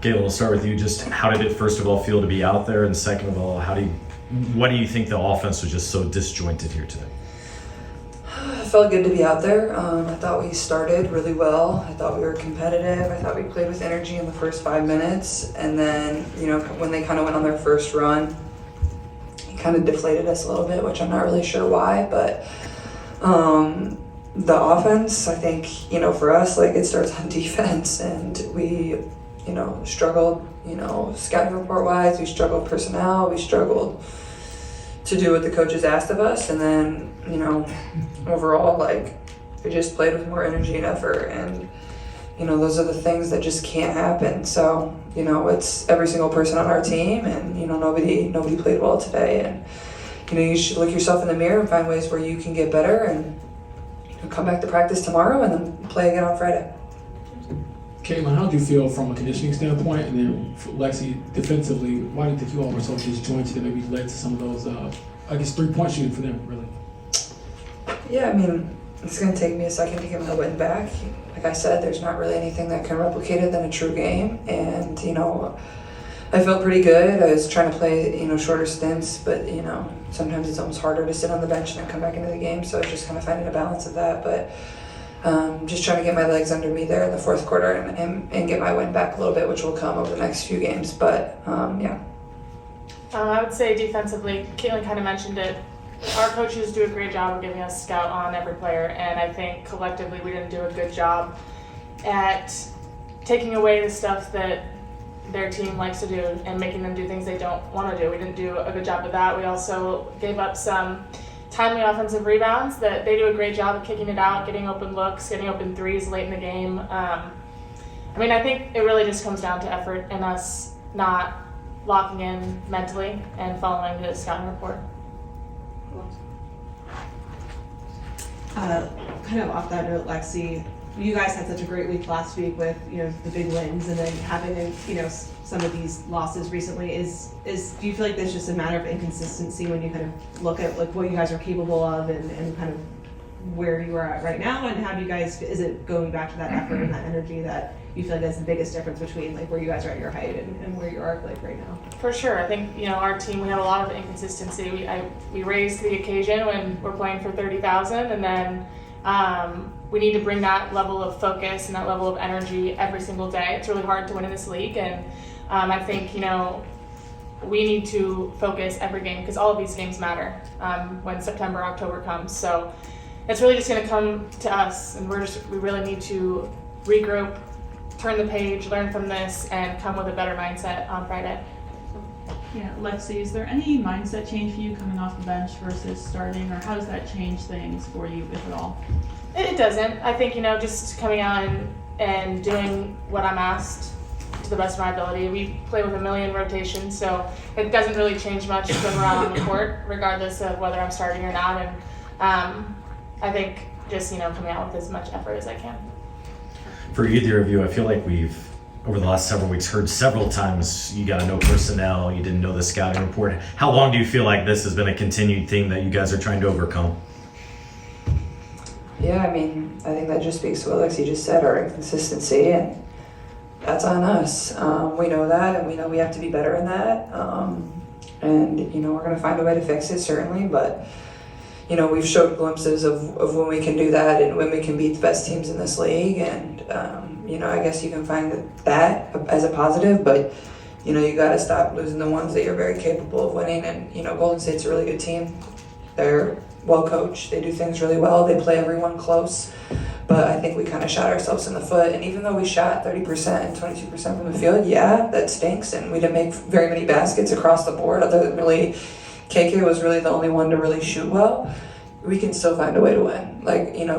Galen, we'll start with you. Just how did it, first of all, feel to be out there? And second of all, what do you think the offense was just so disjointed here today? It felt good to be out there. I thought we started really well. I thought we were competitive. I thought we played with energy in the first 5 minutes. And then, when they kind of went on their first run, it kind of deflated us a little bit, which I'm not really sure why. But the offense, I think, for us, it starts on defense. And we, struggled, scouting report-wise. We struggled personnel. We struggled to do what the coaches asked of us. And then, overall, we just played with more energy and effort. And, those are the things that just can't happen. So, it's every single person on our team. And, nobody played well today. And, you should look yourself in the mirror and find ways where you can get better and come back to practice tomorrow and then play again on Friday. Caitlin, how do you feel from a conditioning standpoint? And then Lexie, defensively, why do you think you all were so disjointed and maybe led to some of those, 3-point shooting for them, really? Yeah, it's going to take me a second to get my wind back. Like I said, there's not really anything that can replicate it than a true game. And, I felt pretty good. I was trying to play, shorter stints, but, sometimes it's almost harder to sit on the bench and then come back into the game. So I was just kind of finding a balance of that. But just trying to get my legs under me there in the fourth quarter and get my wind back a little bit, which will come over the next few games. But, yeah. I would say defensively, Caitlin kind of mentioned it. Our coaches do a great job of giving us scout on every player, and I think collectively we didn't do a good job at taking away the stuff that their team likes to do and making them do things they don't want to do. We didn't do a good job of that. We also gave up some timely offensive rebounds that they do a great job of kicking it out, getting open looks, getting open threes late in the game. I think it really just comes down to effort and us not locking in mentally and following the scouting report. Kind of off that note, Lexie, you guys had such a great week last week with the big wins, and then having some of these losses recently. Do you feel like there's just a matter of inconsistency when you kind of look at what you guys are capable of and kind of where you are at right now, and how do you guys, is it going back to that effort and that energy that you feel like that's the biggest difference between where you guys are at your height and where you are right now? For sure. I think, our team, we have a lot of inconsistency. We raise to the occasion when we're playing for 30,000, and then we need to bring that level of focus and that level of energy every single day. It's really hard to win in this league, and I think, we need to focus every game because all of these games matter when September, October comes. So it's really just going to come to us, and we really need to regroup, turn the page, learn from this, and come with a better mindset on Friday. Yeah, Lexie, is there any mindset change for you coming off the bench versus starting, or how does that change things for you, if at all? It doesn't. I think, just coming out and doing what I'm asked to the best of my ability. We play with a million rotations, so it doesn't really change much when we're out on the court, regardless of whether I'm starting or not. And I think just, coming out with as much effort as I can. For either of you, I feel like we've, over the last several weeks, heard several times you got to know personnel, you didn't know the scouting report. How long do you feel like this has been a continued theme that you guys are trying to overcome? Yeah, I think that just speaks to what Lexie just said, our inconsistency, and that's on us. We know that, and we know we have to be better in that. And, we're going to find a way to fix it, certainly, but, we've showed glimpses of when we can do that and when we can beat the best teams in this league, and, I guess you can find that as a positive, but, you got to stop losing the ones that you're very capable of winning, and, Golden State's a really good team. They're well coached, they do things really well, they play everyone close, but I think we kind of shot ourselves in the foot. And even though we shot 30% and 22% from the field, yeah, that stinks, and we didn't make very many baskets across the board, other than really KK was really the only one to really shoot well. We can still find a way to win. We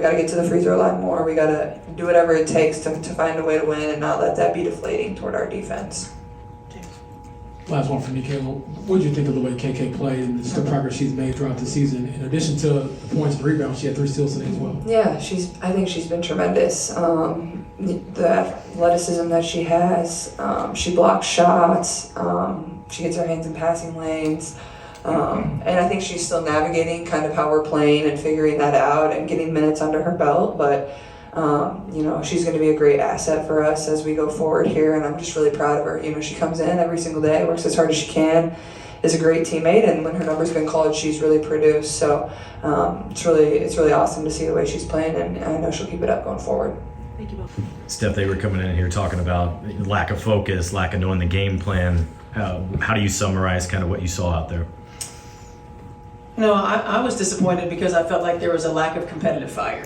got to get to the free throw line more. We got to do whatever it takes to find a way to win and not let that be deflating toward our defense. Last one from me, Caleb. What did you think of the way KK played and just the progress she's made throughout the season? In addition to the points and rebounds, she had 3 steals today as well. Yeah, I think she's been tremendous. The athleticism that she has, she blocks shots, she gets her hands in passing lanes, and I think she's still navigating kind of how we're playing and figuring that out and getting minutes under her belt. But She's going to be a great asset for us as we go forward here, and I'm just really proud of her. She comes in every single day, works as hard as she can, is a great teammate, and when her number's been called, she's really produced. So it's really awesome to see the way she's playing, and I know she'll keep it up going forward. Thank you both. Steph, they were coming in here talking about lack of focus, lack of knowing the game plan. How do you summarize kind of what you saw out there? I was disappointed because I felt like there was a lack of competitive fire.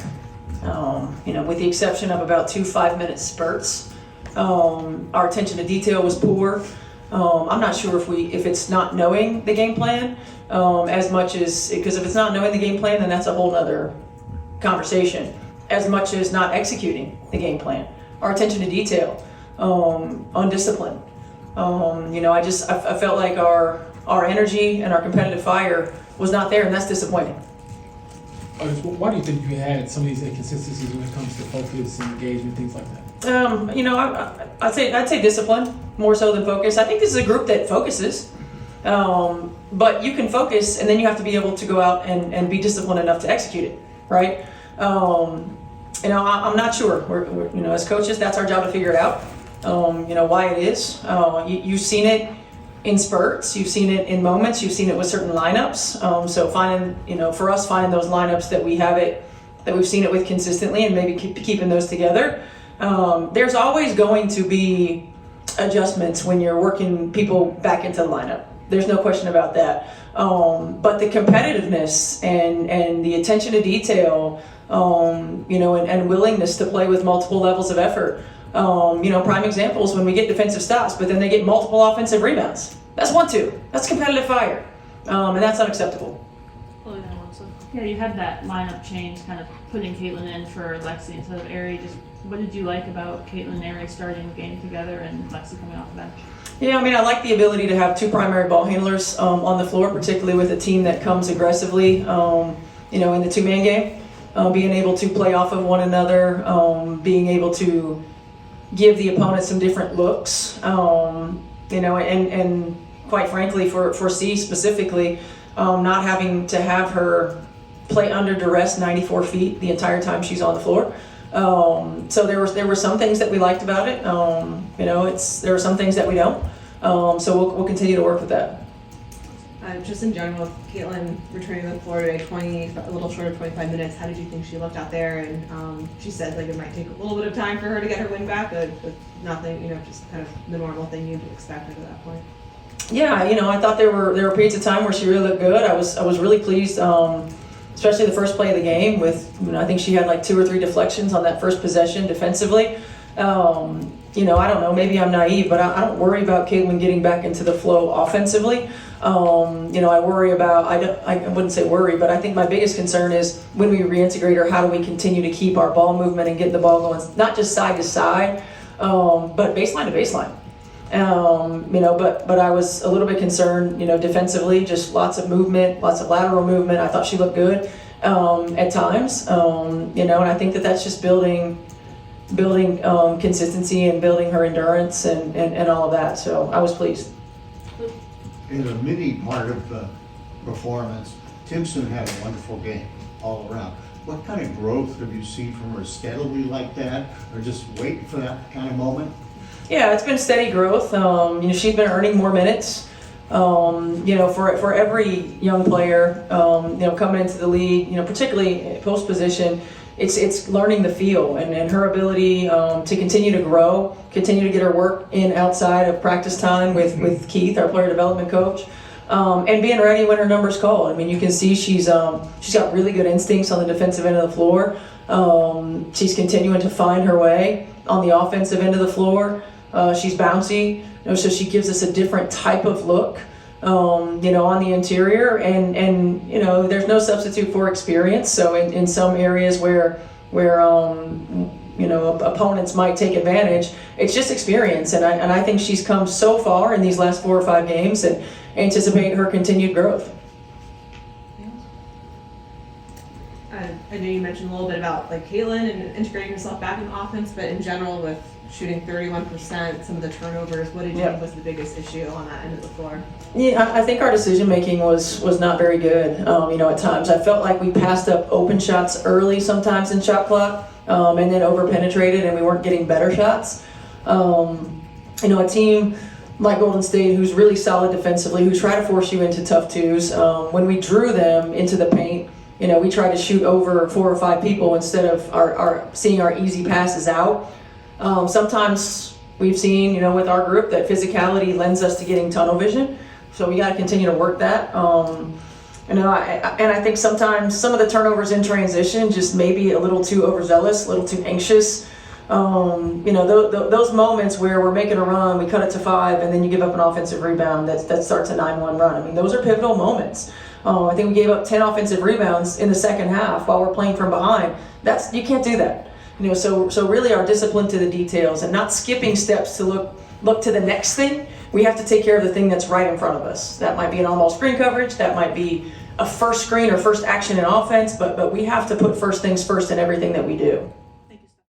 With the exception of about 2 5-minute spurts, our attention to detail was poor. I'm not sure if it's not knowing the game plan as much as, because if it's not knowing the game plan, then that's a whole nother conversation, as much as not executing the game plan. Our attention to detail, undisciplined. I felt like our energy and our competitive fire was not there, and that's disappointing. Why do you think you had some of these inconsistencies when it comes to focus and engagement, things like that? I'd say discipline more so than focus. I think this is a group that focuses, but you can focus, and then you have to be able to go out and be disciplined enough to execute it, right? I'm not sure. We're as coaches, that's our job to figure it out. Why it is. You've seen it in spurts, you've seen it in moments, you've seen it with certain lineups. So finding those lineups that we've seen it with consistently, and maybe keeping those together. There's always going to be adjustments when you're working people back into the lineup. There's no question about that. But the competitiveness and the attention to detail, and willingness to play with multiple levels of effort. Prime examples when we get defensive stops, but then they get multiple offensive rebounds. That's 1-2. That's competitive fire, and that's unacceptable. Yeah, you had that lineup change, kind of putting Caitlin in for Lexie instead of Ari. Just what did you like about Caitlin and Ari starting the game together and Lexie coming off the bench? Yeah, I like the ability to have 2 primary ball handlers on the floor, particularly with a team that comes aggressively, in the 2-man game. Being able to play off of one another, being able to give the opponent some different looks, and quite frankly for C specifically, not having to have her play under duress 94 feet the entire time she's on the floor. So there were some things that we liked about it. There are some things that we don't. So we'll continue to work with that. Just in general, with Caitlin returning to the floor today, a little short of 25 minutes, how did you think she looked out there? And she said it might take a little bit of time for her to get her win back, but nothing, just kind of the normal thing you'd expect at that point. Yeah, I thought there were periods of time where she really looked good. I was really pleased, especially the first play of the game with, I think she had like 2 or 3 deflections on that first possession defensively. I don't know, maybe I'm naive, but I don't worry about Caitlin getting back into the flow offensively. I worry about, I wouldn't say worry, but I think my biggest concern is when we reintegrate her, how do we continue to keep our ball movement and get the ball going, not just side to side, but baseline to baseline. But I was a little bit concerned, defensively, just lots of movement, lots of lateral movement. I thought she looked good at times, and I think that's just building consistency and building her endurance and all of that. So I was pleased. In a mini part of the performance, Timpson had a wonderful game all around. What kind of growth have you seen from her, steadily like that, or just waiting for that kind of moment? Yeah, it's been steady growth. She's been earning more minutes. For every young player, coming into the league, particularly post position, it's learning the feel and her ability to continue to grow, continue to get her work in outside of practice time with Keith, our player development coach, and being ready when her number's called. You can see she's got really good instincts on the defensive end of the floor. She's continuing to find her way on the offensive end of the floor. She's bouncy, so she gives us a different type of look, on the interior, and there's no substitute for experience. So in some areas where opponents might take advantage, it's just experience, and I think she's come so far in these last 4 or 5 games, and anticipate her continued growth. I know you mentioned a little bit about Caitlin and integrating herself back in the offense, but in general with shooting 31%, some of the turnovers. What did you Yeah. think was the biggest issue on that end of the floor? Yeah, I think our decision making was not very good. At times I felt like we passed up open shots early sometimes in shot clock, and then over penetrated, and we weren't getting better shots. A team like Golden State, who's really solid defensively, who try to force you into tough twos. When we drew them into the paint, we tried to shoot over 4 or 5 people instead of our seeing our easy passes out. Sometimes we've seen, with our group that physicality lends us to getting tunnel vision. So we got to continue to work that. I think sometimes some of the turnovers in transition just maybe a little too overzealous, a little too anxious. Those moments where we're making a run, we cut it to 5, and then you give up an offensive rebound that starts a 9-1 run. I mean, those are pivotal moments. I think we gave up 10 offensive rebounds in the second half while we're playing from behind. You can't do that. So really our discipline to the details and not skipping steps to look to the next thing. We have to take care of the thing that's right in front of us. That might be an all-ball screen coverage. That might be a first screen or first action in offense. But we have to put first things first in everything that we do.